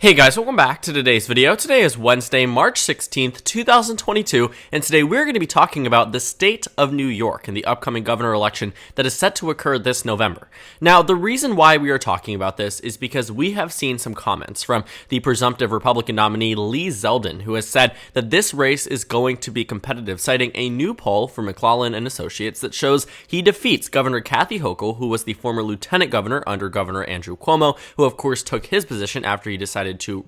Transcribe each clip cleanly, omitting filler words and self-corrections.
Hey guys, welcome back to today's video. Today is Wednesday, March 16th, 2022, and today we're going to be talking about the state of New York and the upcoming governor election that is set to occur this November. Now, the reason why we are talking about this is because we have seen some comments from the presumptive Republican nominee Lee Zeldin, who has said that this race is going to be competitive, citing a new poll from McConnell and Associates that shows he defeats Governor Kathy Hochul, who was the former lieutenant governor under Governor Andrew Cuomo, who of course took his position after he decided to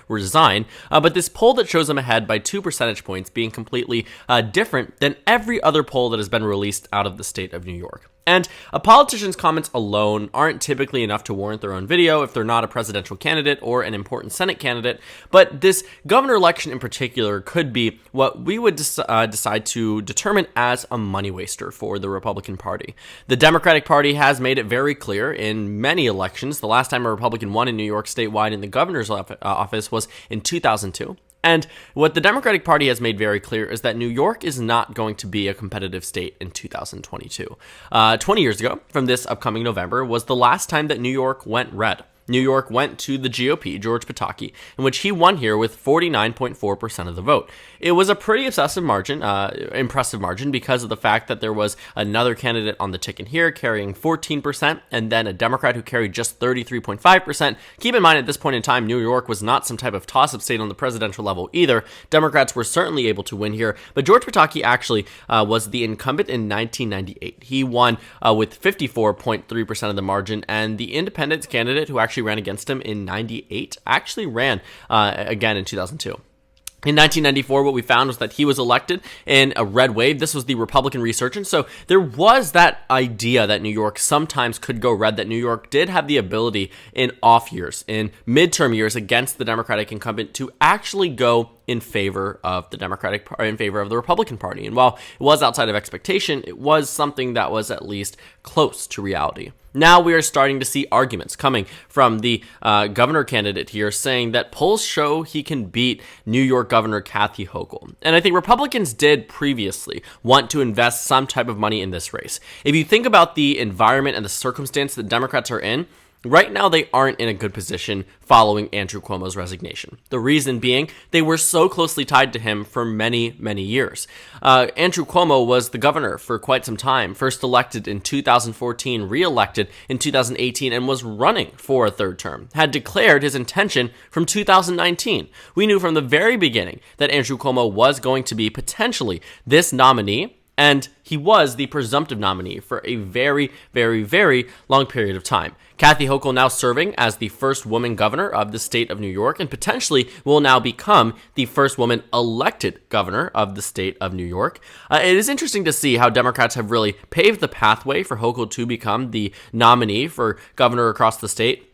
resign. But this poll that shows him ahead by 2 percentage points being completely different than every other poll that has been released out of the state of New York. And a politician's comments alone aren't typically enough to warrant their own video if they're not a presidential candidate or an important Senate candidate, but this governor election in particular could be what we would decide to determine as a money waster for the Republican Party. The Democratic Party has made it very clear in many elections. The last time a Republican won in New York statewide in the governor's office was in 2002. And what the Democratic Party has made very clear is that New York is not going to be a competitive state in 2022. 20 years ago, from this upcoming November, was the last time that New York went red. New York went to the GOP, George Pataki, in which he won here with 49.4% of the vote. It was a pretty impressive margin because of the fact that there was another candidate on the ticket here carrying 14%, and then a Democrat who carried just 33.5%. Keep in mind, at this point in time, New York was not some type of toss-up state on the presidential level either. Democrats were certainly able to win here, but George Pataki actually was the incumbent in 1998. He won with 54.3% of the margin, and the independents candidate who actually ran against him in 98 actually ran again in 2002. In 1994, what we found was that he was elected in a red wave. This was the Republican resurgence. So there was that idea that New York sometimes could go red, that New York did have the ability in off years, in midterm years against the Democratic incumbent to actually go in favor of the Republican Party. And while it was outside of expectation, it was something that was at least close to reality. Now we are starting to see arguments coming from the governor candidate here saying that polls show he can beat New York Governor Kathy Hochul. And I think Republicans did previously want to invest some type of money in this race. If you think about the environment and the circumstance that Democrats are in, right now, they aren't in a good position following Andrew Cuomo's resignation. The reason being, they were so closely tied to him for many, many years. Andrew Cuomo was the governor for quite some time, first elected in 2014, re-elected in 2018, and was running for a third term, had declared his intention from 2019. We knew from the very beginning that Andrew Cuomo was going to be potentially this nominee, and he was the presumptive nominee for a very, very, very long period of time. Kathy Hochul now serving as the first woman governor of the state of New York, and potentially will now become the first woman elected governor of the state of New York. It is interesting to see how Democrats have really paved the pathway for Hochul to become the nominee for governor across the state.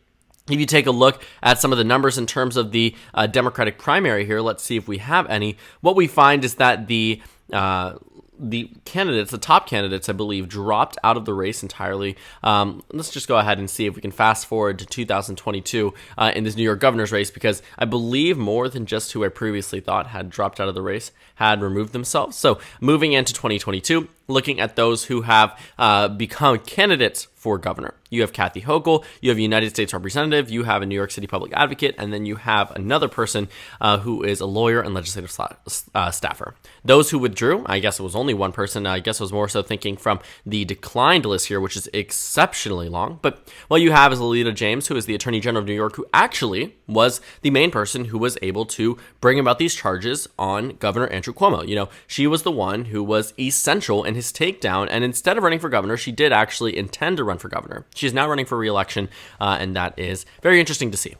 If you take a look at some of the numbers in terms of the Democratic primary here, let's see if we have any. What we find is that the top candidates, I believe, dropped out of the race entirely. Let's just go ahead and see if we can fast forward to 2022 in this New York governor's race, because I believe more than just who I previously thought had dropped out of the race had removed themselves. So moving into 2022, looking at those who have become candidates for governor. You have Kathy Hochul, you have a United States representative, you have a New York City public advocate, and then you have another person who is a lawyer and legislative staffer. Those who withdrew, I guess it was only one person. I guess I was more so thinking from the declined list here, which is exceptionally long. But what you have is Lolita James, who is the Attorney General of New York, who actually was the main person who was able to bring about these charges on Governor Andrew Cuomo. You know, she was the one who was essential in his takedown, and instead of running for governor, she did actually intend to run for governor. She's now running for re-election, and that is very interesting to see.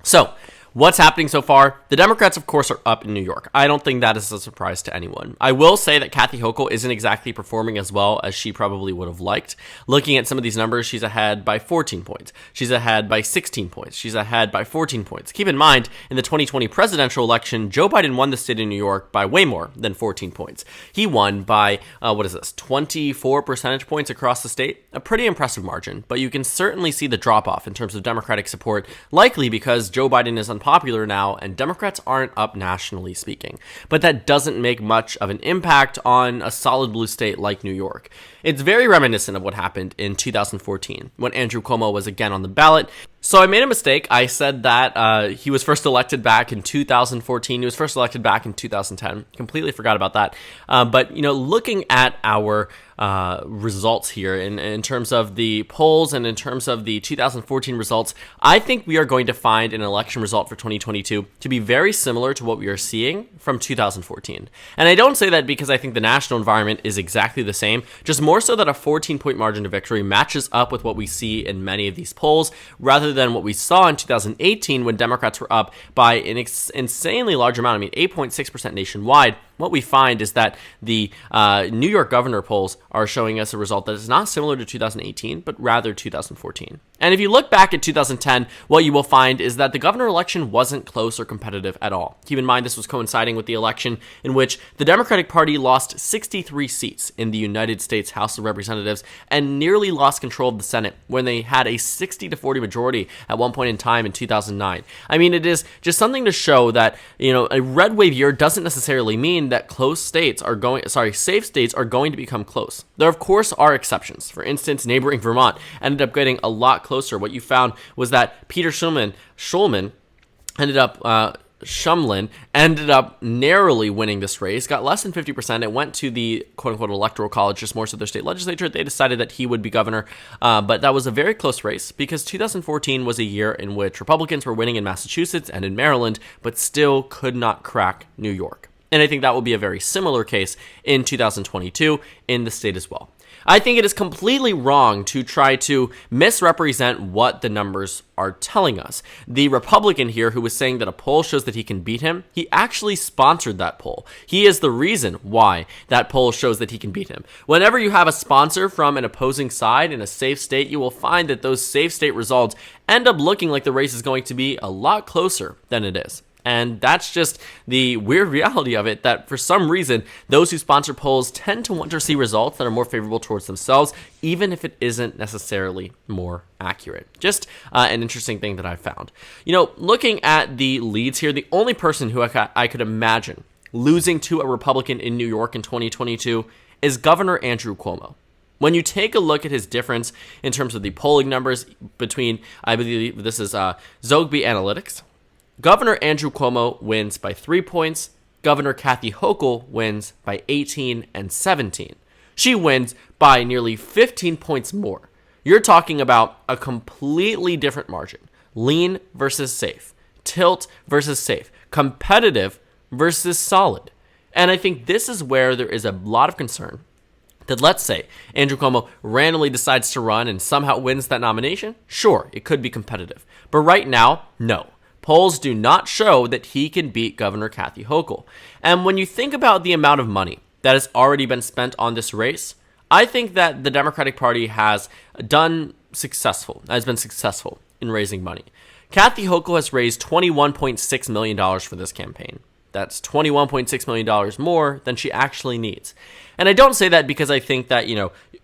So, what's happening so far? The Democrats, of course, are up in New York. I don't think that is a surprise to anyone. I will say that Kathy Hochul isn't exactly performing as well as she probably would have liked. Looking at some of these numbers, she's ahead by 14 points. She's ahead by 16 points. She's ahead by 14 points. Keep in mind, in the 2020 presidential election, Joe Biden won the state of New York by way more than 14 points. He won by, 24 percentage points across the state. A pretty impressive margin, but you can certainly see the drop-off in terms of Democratic support, likely because Joe Biden is unpopular now and Democrats aren't up nationally speaking. But that doesn't make much of an impact on a solid blue state like New York. It's very reminiscent of what happened in 2014 when Andrew Cuomo was again on the ballot. So I made a mistake. I said that he was first elected back in 2014. He was first elected back in 2010. Completely forgot about that. But, looking at our results here in terms of the polls and in terms of the 2014 results, I think we are going to find an election result for 2022 to be very similar to what we are seeing from 2014. And I don't say that because I think the national environment is exactly the same, just more so that a 14-point margin of victory matches up with what we see in many of these polls, rather than what we saw in 2018 when Democrats were up by an insanely large amount. 8.6% nationwide. What we find is that the New York governor polls are showing us a result that is not similar to 2018, but rather 2014. And if you look back at 2010, what you will find is that the governor election wasn't close or competitive at all. Keep in mind, this was coinciding with the election in which the Democratic Party lost 63 seats in the United States House of Representatives and nearly lost control of the Senate when they had a 60-40 majority at one point in time in 2009. It is just something to show that, a red wave year doesn't necessarily mean that safe states are going to become close. There, of course, are exceptions. For instance, neighboring Vermont ended up getting a lot closer. What you found was that Peter Schulman ended up narrowly winning this race, got less than 50%. It went to the quote-unquote electoral college, just more so their state legislature. They decided that he would be governor, but that was a very close race because 2014 was a year in which Republicans were winning in Massachusetts and in Maryland, but still could not crack New York. And I think that will be a very similar case in 2022 in the state as well. I think it is completely wrong to try to misrepresent what the numbers are telling us. The Republican here who was saying that a poll shows that he can beat him, he actually sponsored that poll. He is the reason why that poll shows that he can beat him. Whenever you have a sponsor from an opposing side in a safe state, you will find that those safe state results end up looking like the race is going to be a lot closer than it is. And that's just the weird reality of it, that for some reason, those who sponsor polls tend to want to see results that are more favorable towards themselves, even if it isn't necessarily more accurate. Just an interesting thing that I found. Looking at the leads here, the only person who I could imagine losing to a Republican in New York in 2022 is Governor Andrew Cuomo. When you take a look at his difference in terms of the polling numbers between, I believe this is Zogby Analytics, Governor Andrew Cuomo wins by 3 points. Governor Kathy Hochul wins by 18 and 17. She wins by nearly 15 points more. You're talking about a completely different margin. Lean versus safe. Tilt versus safe. Competitive versus solid. And I think this is where there is a lot of concern that, let's say Andrew Cuomo randomly decides to run and somehow wins that nomination. Sure, it could be competitive. But right now, no. Polls do not show that he can beat Governor Kathy Hochul. And when you think about the amount of money that has already been spent on this race, I think that the Democratic Party has been successful in raising money. Kathy Hochul has raised $21.6 million for this campaign. That's $21.6 million more than she actually needs. And I don't say that because I think that,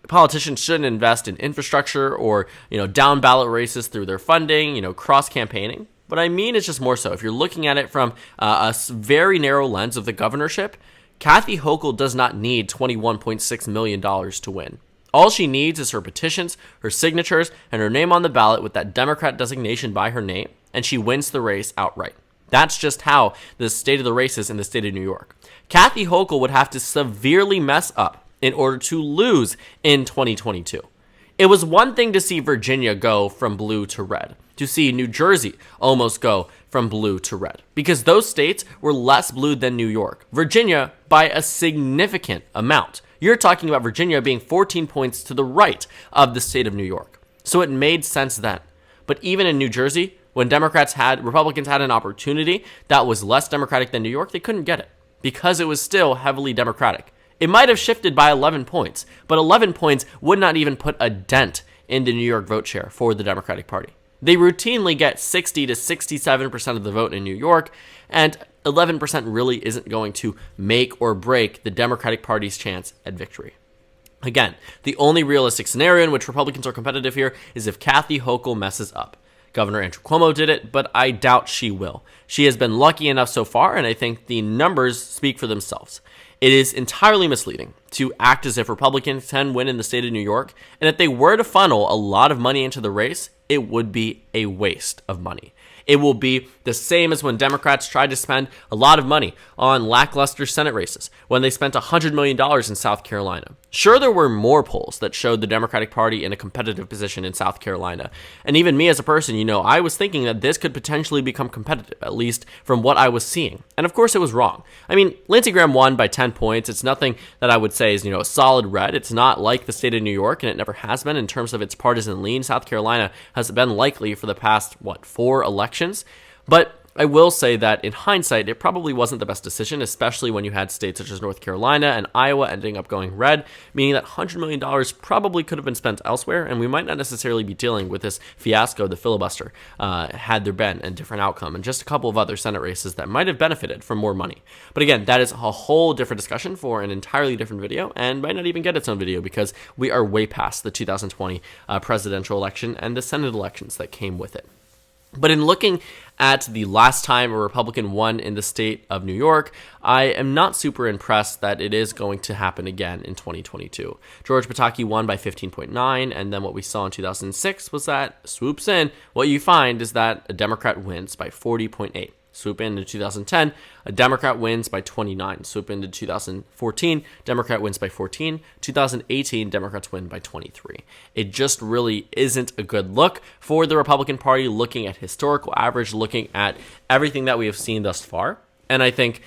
politicians shouldn't invest in infrastructure or, down ballot races through their funding, cross-campaigning. What I mean is just more so, if you're looking at it from a very narrow lens of the governorship, Kathy Hochul does not need $21.6 million to win. All she needs is her petitions, her signatures, and her name on the ballot with that Democrat designation by her name, and she wins the race outright. That's just how the state of the race is in the state of New York. Kathy Hochul would have to severely mess up in order to lose in 2022. It was one thing to see Virginia go from blue to red, to see New Jersey almost go from blue to red, because those states were less blue than New York. Virginia by a significant amount. You're talking about Virginia being 14 points to the right of the state of New York. So it made sense then. But even in New Jersey, when Republicans had an opportunity that was less Democratic than New York, they couldn't get it because it was still heavily Democratic. It might have shifted by 11 points, but 11 points would not even put a dent in the New York vote share for the Democratic Party. They routinely get 60 to 67% of the vote in New York, and 11% really isn't going to make or break the Democratic Party's chance at victory. Again, the only realistic scenario in which Republicans are competitive here is if Kathy Hochul messes up. Governor Andrew Cuomo did it, but I doubt she will. She has been lucky enough so far, and I think the numbers speak for themselves. It is entirely misleading to act as if Republicans can win in the state of New York, and if they were to funnel a lot of money into the race, it would be a waste of money. It will be the same as when Democrats tried to spend a lot of money on lackluster Senate races, when they spent $100 million in South Carolina. Sure, there were more polls that showed the Democratic Party in a competitive position in South Carolina. And even me as a person, I was thinking that this could potentially become competitive, at least from what I was seeing. And of course, it was wrong. I mean, Lindsey Graham won by 10 points. It's nothing that I would say is, a solid red. It's not like the state of New York, and it never has been in terms of its partisan lean. South Carolina has been likely for the past, 4 elections. But I will say that in hindsight, it probably wasn't the best decision, especially when you had states such as North Carolina and Iowa ending up going red, meaning that $100 million probably could have been spent elsewhere, and we might not necessarily be dealing with this fiasco, the filibuster, had there been a different outcome, and just a couple of other Senate races that might have benefited from more money. But again, that is a whole different discussion for an entirely different video, and might not even get its own video because we are way past the 2020 presidential election and the Senate elections that came with it. But in looking at the last time a Republican won in the state of New York, I am not super impressed that it is going to happen again in 2022. George Pataki won by 15.9, and then what we saw in 2006 was that swoops in. What you find is that a Democrat wins by 40.8. Swoop into 2010, a Democrat wins by 29. Swoop into 2014, Democrat wins by 14. 2018, Democrats win by 23. It just really isn't a good look for the Republican Party, looking at historical average, looking at everything that we have seen thus far. And I think,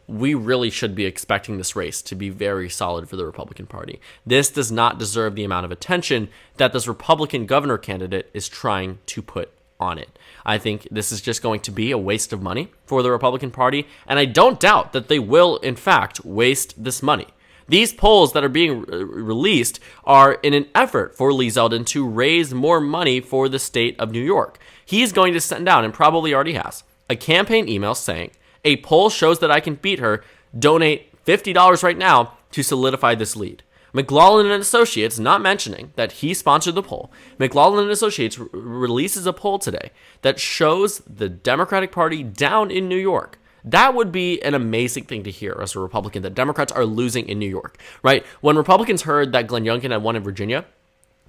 we really should be expecting this race to be very solid for the Republican Party. This does not deserve the amount of attention that this Republican governor candidate is trying to put on it. I think this is just going to be a waste of money for the Republican Party, and I don't doubt that they will, in fact, waste this money. These polls that are being released are in an effort for Lee Zeldin to raise more money for the state of New York. He's going to send out, and probably already has, a campaign email saying, a poll shows that I can beat her, donate $50 right now to solidify this lead. McLaughlin and Associates, not mentioning that he sponsored the poll, McLaughlin and Associates releases a poll today that shows the Democratic Party down in New York. That would be an amazing thing to hear as a Republican, that Democrats are losing in New York, right? When Republicans heard that Glenn Youngkin had won in Virginia,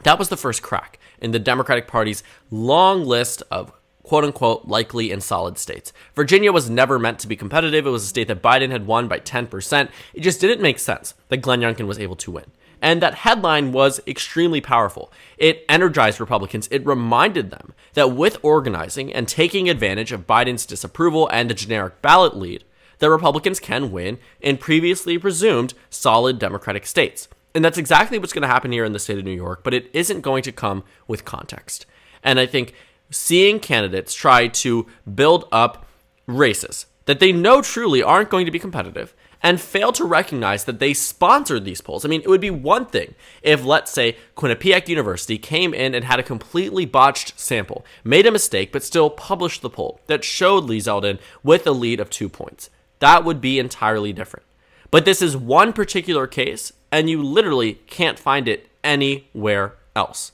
that was the first crack in the Democratic Party's long list of quote-unquote likely and solid states. Virginia was never meant to be competitive. It was a state that Biden had won by 10%. It just didn't make sense that Glenn Youngkin was able to win. And that headline was extremely powerful. It energized Republicans. It reminded them that with organizing and taking advantage of Biden's disapproval and the generic ballot lead, that Republicans can win in previously presumed solid Democratic states. And that's exactly what's going to happen here in the state of New York, but it isn't going to come with context. And I think seeing candidates try to build up races that they know truly aren't going to be competitive and fail to recognize that they sponsored these polls. I mean, it would be one thing if, let's say, Quinnipiac University came in and had a completely botched sample, made a mistake, but still published the poll that showed Lee Zeldin with a lead of 2 points. That would be entirely different. But this is one particular case, and you literally can't find it anywhere else.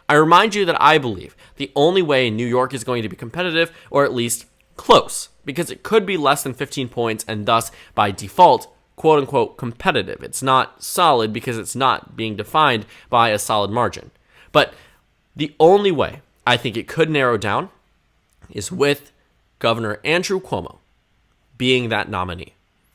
I remind you that I believe the only way New York is going to be competitive, or at least close, because it could be less than 15 points and thus, by default, quote-unquote competitive. It's not solid because it's not being defined by a solid margin. But the only way I think it could narrow down is with Governor Andrew Cuomo being that nominee.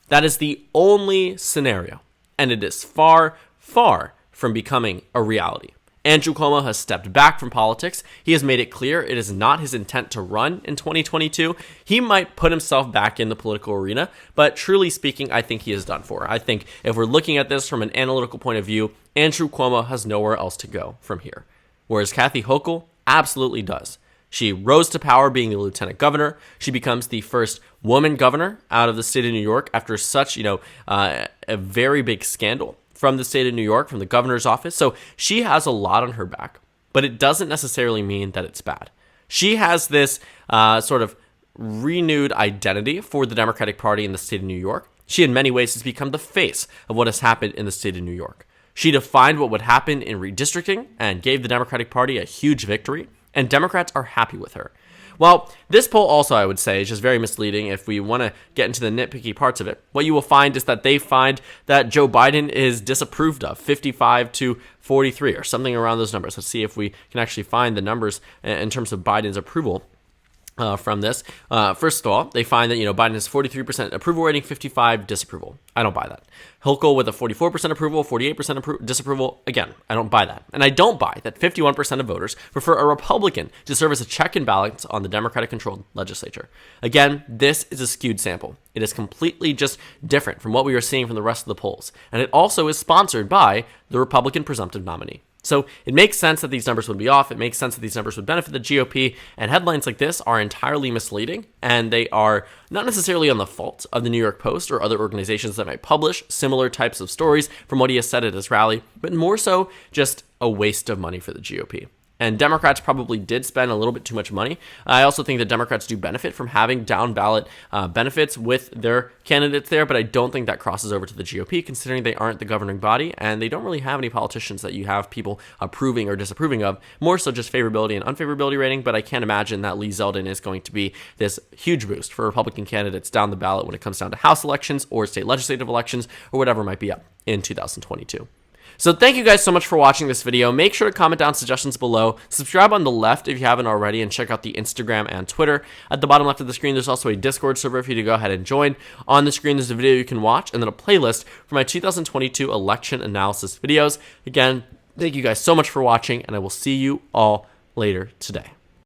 That is the only scenario, and it is far, far from becoming a reality. Andrew Cuomo has stepped back from politics. He has made it clear it is not his intent to run in 2022. He might put himself back in the political arena, but truly speaking, I think he is done for. I think if we're looking at this from an analytical point of view, Andrew Cuomo has nowhere else to go from here. Whereas Kathy Hochul absolutely does. She rose to power being the lieutenant governor. She becomes the first woman governor out of the state of New York after such, a very big scandal from the state of New York, from the governor's office. So she has a lot on her back, but it doesn't necessarily mean that it's bad. She has this sort of renewed identity for the Democratic Party in the state of New York. She, in many ways, has become the face of what has happened in the state of New York. She defined what would happen in redistricting and gave the Democratic Party a huge victory, and Democrats are happy with her. Well, this poll also, I would say, is just very misleading if we want to get into the nitpicky parts of it. What you will find is that they find that Joe Biden is disapproved of, 55 to 43 or something around those numbers. Let's see if we can actually find the numbers in terms of Biden's approval. From this. First of all, they find that, Biden has 43% approval rating, 55 disapproval. I don't buy that. Hochul with a 44% approval, 48% disapproval. Again, I don't buy that. And I don't buy that 51% of voters prefer a Republican to serve as a check and balance on the Democratic-controlled legislature. Again, this is a skewed sample. It is completely just different from what we are seeing from the rest of the polls. And it also is sponsored by the Republican presumptive nominee. So it makes sense that these numbers would be off. It makes sense that these numbers would benefit the GOP. And headlines like this are entirely misleading, and they are not necessarily on the fault of the New York Post or other organizations that might publish similar types of stories from what he has said at his rally, but more so just a waste of money for the GOP. And Democrats probably did spend a little bit too much money. I also think that Democrats do benefit from having down ballot benefits with their candidates there, but I don't think that crosses over to the GOP, considering they aren't the governing body and they don't really have any politicians that you have people approving or disapproving of, more so just favorability and unfavorability rating. But I can't imagine that Lee Zeldin is going to be this huge boost for Republican candidates down the ballot when it comes down to House elections or state legislative elections or whatever might be up in 2022. So thank you guys so much for watching this video. Make sure to comment down suggestions below. Subscribe on the left if you haven't already, and check out the Instagram and Twitter. At the bottom left of the screen, there's also a Discord server for you to go ahead and join. On the screen, there's a video you can watch, and then a playlist for my 2022 election analysis videos. Again, thank you guys so much for watching, and I will see you all later today.